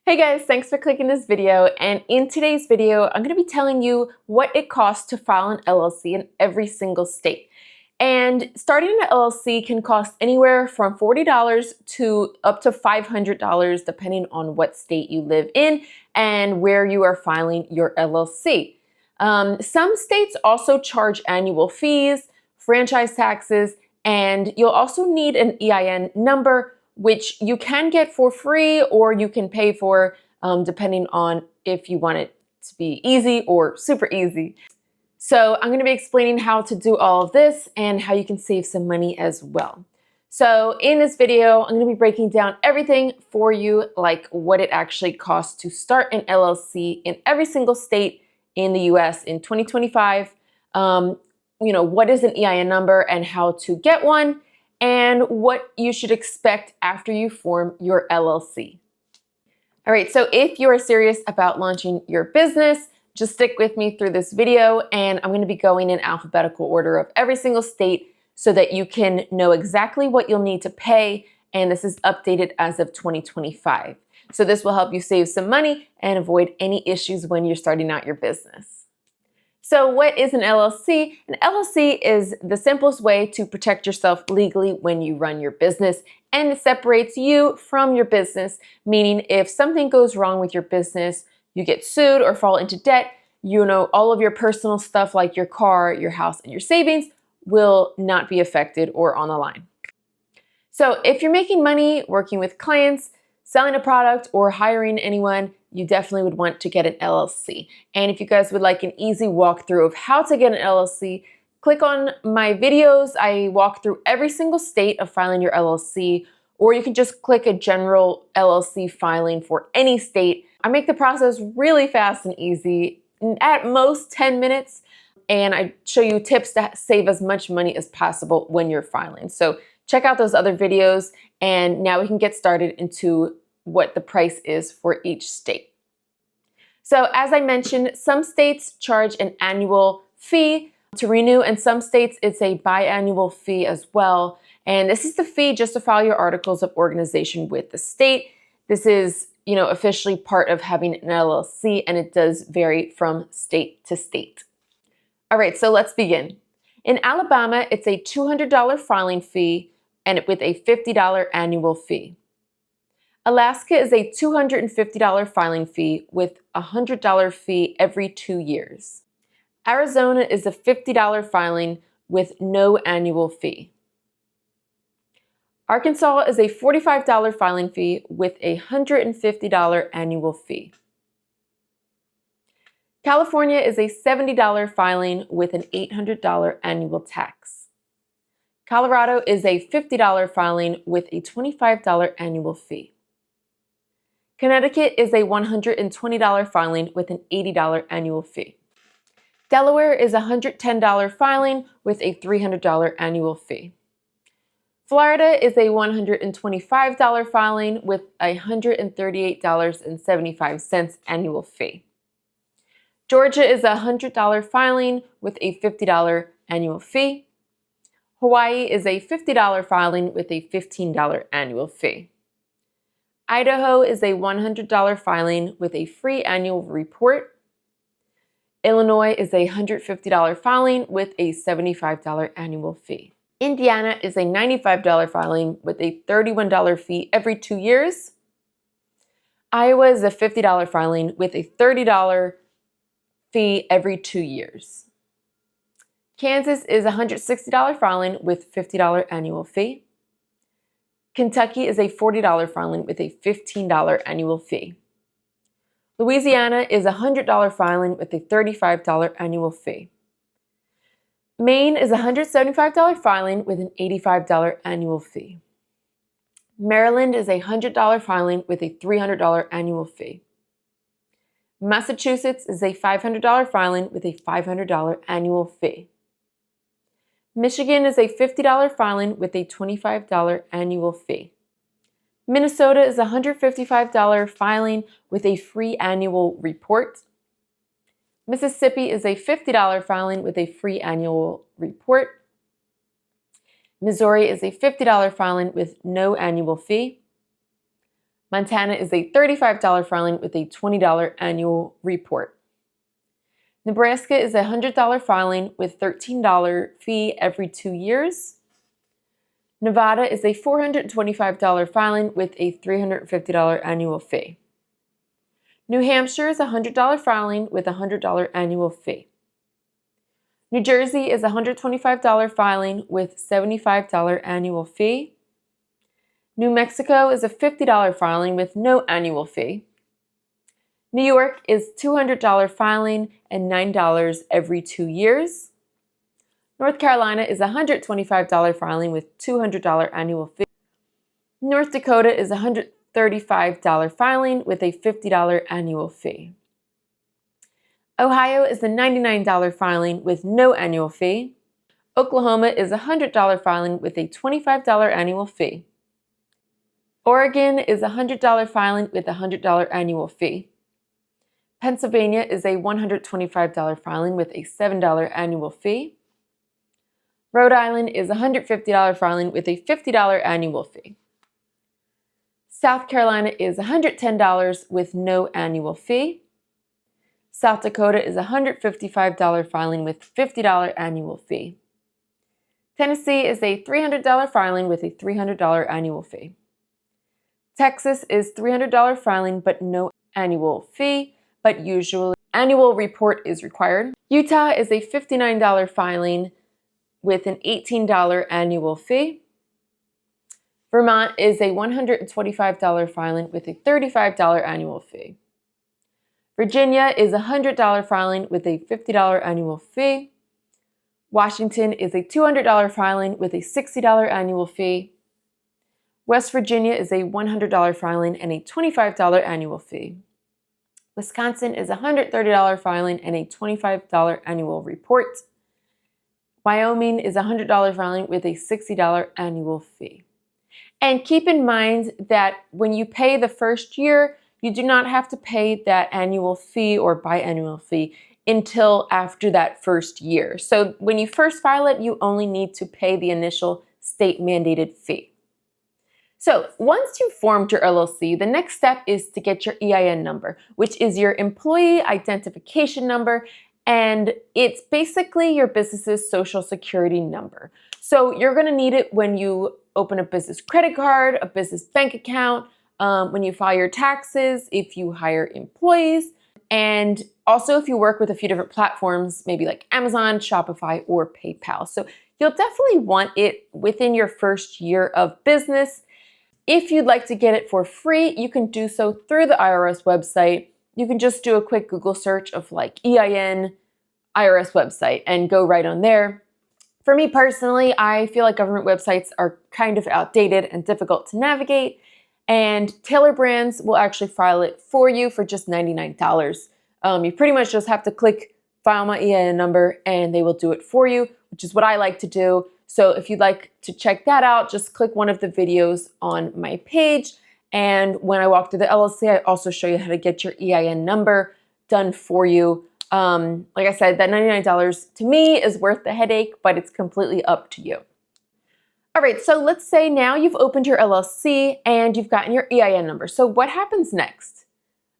Hey guys, thanks for clicking this video, and in today's video I'm going to be telling you what it costs to file an LLC in every single state. And starting an LLC can cost anywhere from $40 to up to $500 depending on what state you live in and where you are filing your LLC. Some states also charge annual fees, franchise taxes, and you'll also need an EIN number, which you can get for free or you can pay for depending on if you want it to be easy or super easy. So I'm going to be explaining how to do all of this and how you can save some money as well. So in this video, I'm going to be breaking down everything for you, like what it actually costs to start an LLC in every single state in the US in 2025. What is an EIN number and how to get one, and what you should expect after you form your LLC. All right, so if you are serious about launching your business, just stick with me through this video, and I'm going to be going in alphabetical order of every single state so that you can know exactly what you'll need to pay, and this is updated as of 2025. So this will help you save some money and avoid any issues when you're starting out your business. So what is an LLC? An LLC is the simplest way to protect yourself legally when you run your business, and it separates you from your business, meaning if something goes wrong with your business, you get sued or fall into debt, all of your personal stuff like your car, your house, and your savings will not be affected or on the line. So if you're making money working with clients, selling a product, or hiring anyone, you definitely would want to get an LLC. And if you guys would like an easy walkthrough of how to get an LLC, click on my videos. I walk through every single state of filing your LLC, or you can just click a general LLC filing for any state. I make the process really fast and easy, at most 10 minutes, and I show you tips to save as much money as possible when you're filing. So check out those other videos, and now we can get started into what the price is for each state. So as I mentioned, some states charge an annual fee to renew, and some states it's a biannual fee as well. And this is the fee just to file your articles of organization with the state. This is, officially part of having an LLC, and it does vary from state to state. All right, so let's begin. In Alabama, it's a $200 filing fee and with a $50 annual fee. Alaska is a $250 filing fee with a $100 fee every 2 years. Arizona is a $50 filing with no annual fee. Arkansas is a $45 filing fee with a $150 annual fee. California is a $70 filing with an $800 annual tax. Colorado is a $50 filing with a $25 annual fee. Connecticut is a $120 filing with an $80 annual fee. Delaware is a $110 filing with a $300 annual fee. Florida is a $125 filing with a $138.75 annual fee. Georgia is a $100 filing with a $50 annual fee. Hawaii is a $50 filing with a $15 annual fee. Idaho is a $100 filing with a free annual report. Illinois is a $150 filing with a $75 annual fee. Indiana is a $95 filing with a $31 fee every 2 years. Iowa is a $50 filing with a $30 fee every 2 years. Kansas is a $160 filing with $50 annual fee. Kentucky is a $40 filing with a $15 annual fee. Louisiana is a $100 filing with a $35 annual fee. Maine is a $175 filing with an $85 annual fee. Maryland is a $100 filing with a $300 annual fee. Massachusetts is a $500 filing with a $500 annual fee. Michigan is a $50 filing with a $25 annual fee. Minnesota is a $155 filing with a free annual report. Mississippi is a $50 filing with a free annual report. Missouri is a $50 filing with no annual fee. Montana is a $35 filing with a $20 annual report. Nebraska is a $100 filing with $13 fee every 2 years. Nevada is a $425 filing with a $350 annual fee. New Hampshire is a $100 filing with a $100 annual fee. New Jersey is a $125 filing with $75 annual fee. New Mexico is a $50 filing with no annual fee. New York is $200 filing and $9 every 2 years. North Carolina is a $125 filing with $200 annual fee. North Dakota is a $135 filing with a $50 annual fee. Ohio is a $99 filing with no annual fee. Oklahoma is a $100 filing with a $25 annual fee. Oregon is a $100 filing with a $100 annual fee. Pennsylvania is a $125 filing with a $7 annual fee. Rhode Island is a $150 filing with a $50 annual fee. South Carolina is $110 with no annual fee. South Dakota is a $155 filing with $50 annual fee. Tennessee is a $300 filing with a $300 annual fee. Texas is $300 filing but no annual fee, but usually annual report is required. Utah is a $59 filing with an $18 annual fee. Vermont is a $125 filing with a $35 annual fee. Virginia is a $100 filing with a $50 annual fee. Washington is a $200 filing with a $60 annual fee. West Virginia is a $100 filing and a $25 annual fee. Wisconsin is a $130 filing and a $25 annual report. Wyoming is a $100 filing with a $60 annual fee. And keep in mind that when you pay the first year, you do not have to pay that annual fee or biannual fee until after that first year. So when you first file it, you only need to pay the initial state mandated fee. So once you've formed your LLC, the next step is to get your EIN number, which is your employee identification number, and it's basically your business's social security number. So you're going to need it when you open a business credit card, a business bank account, when you file your taxes, if you hire employees, and also if you work with a few different platforms, maybe like Amazon, Shopify, or PayPal. So you'll definitely want it within your first year of business. If you'd like to get it for free, you can do so through the IRS website. You can just do a quick Google search of like EIN IRS website and go right on there. For me personally, I feel like government websites are kind of outdated and difficult to navigate, and Tailor Brands will actually file it for you for just $99. You pretty much just have to click File My EIN Number and they will do it for you, which is what I like to do. So if you'd like to check that out, just click one of the videos on my page. And when I walk through the LLC, I also show you how to get your EIN number done for you. Like I said, that $99 to me is worth the headache, but it's completely up to you. All right, so let's say now you've opened your LLC and you've gotten your EIN number. So what happens next?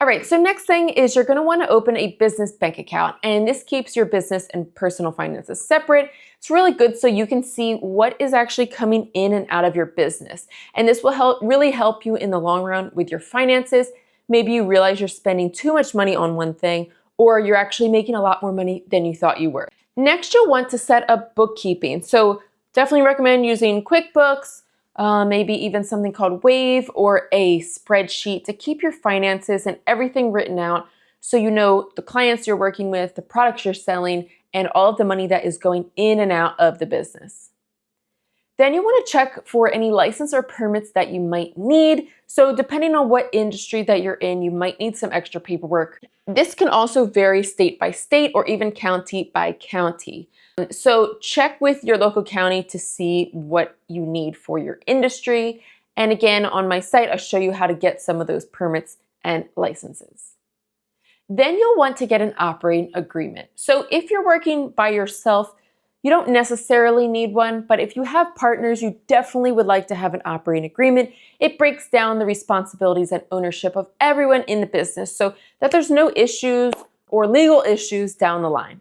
All right, so next thing is you're gonna wanna open a business bank account, and this keeps your business and personal finances separate. It's really good so you can see what is actually coming in and out of your business. And this will really help you in the long run with your finances. Maybe you realize you're spending too much money on one thing, or you're actually making a lot more money than you thought you were. Next, you'll want to set up bookkeeping. So definitely recommend using QuickBooks, maybe even something called Wave or a spreadsheet to keep your finances and everything written out so you know the clients you're working with, the products you're selling, and all of the money that is going in and out of the business. Then you want to check for any license or permits that you might need. So depending on what industry that you're in, you might need some extra paperwork. This can also vary state by state or even county by county. So check with your local county to see what you need for your industry. And again, on my site, I'll show you how to get some of those permits and licenses. Then you'll want to get an operating agreement. So if you're working by yourself, You don't necessarily need one, but if you have partners, you definitely would like to have an operating agreement. It breaks down the responsibilities and ownership of everyone in the business so that there's no issues or legal issues down the line.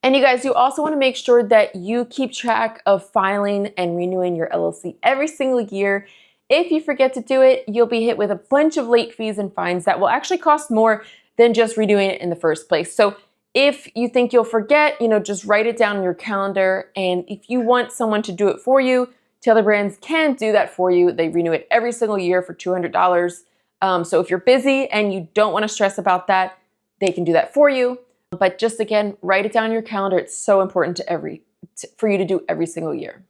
And you guys, you also want to make sure that you keep track of filing and renewing your LLC every single year. If you forget to do it, you'll be hit with a bunch of late fees and fines that will actually cost more than just redoing it in the first place. So if you think you'll forget, just write it down in your calendar. And if you want someone to do it for you, Tailor Brands can do that for you. They renew it every single year for $200. So if you're busy and you don't want to stress about that, they can do that for you. But just again, write it down in your calendar. It's so important for you to do every single year.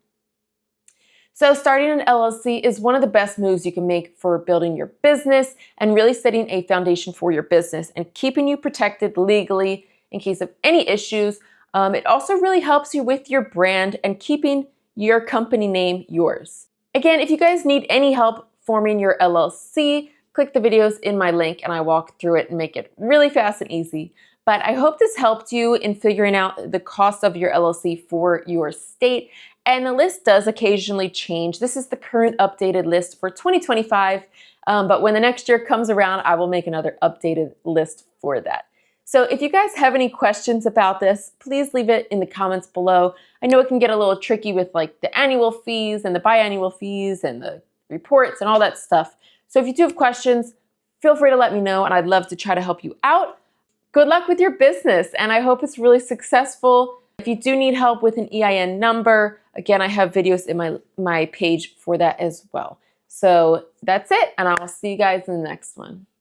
So starting an LLC is one of the best moves you can make for building your business and really setting a foundation for your business and keeping you protected legally in case of any issues. It also really helps you with your brand and keeping your company name yours. Again, if you guys need any help forming your LLC, click the videos in my link and I walk through it and make it really fast and easy. But I hope this helped you in figuring out the cost of your LLC for your state. And the list does occasionally change. This is the current updated list for 2025. But when the next year comes around, I will make another updated list for that. So if you guys have any questions about this, please leave it in the comments below. I know it can get a little tricky with like the annual fees and the biannual fees and the reports and all that stuff. So if you do have questions, feel free to let me know and I'd love to try to help you out. Good luck with your business, and I hope it's really successful. If you do need help with an EIN number, again, I have videos in my page for that as well. So that's it, and I'll see you guys in the next one.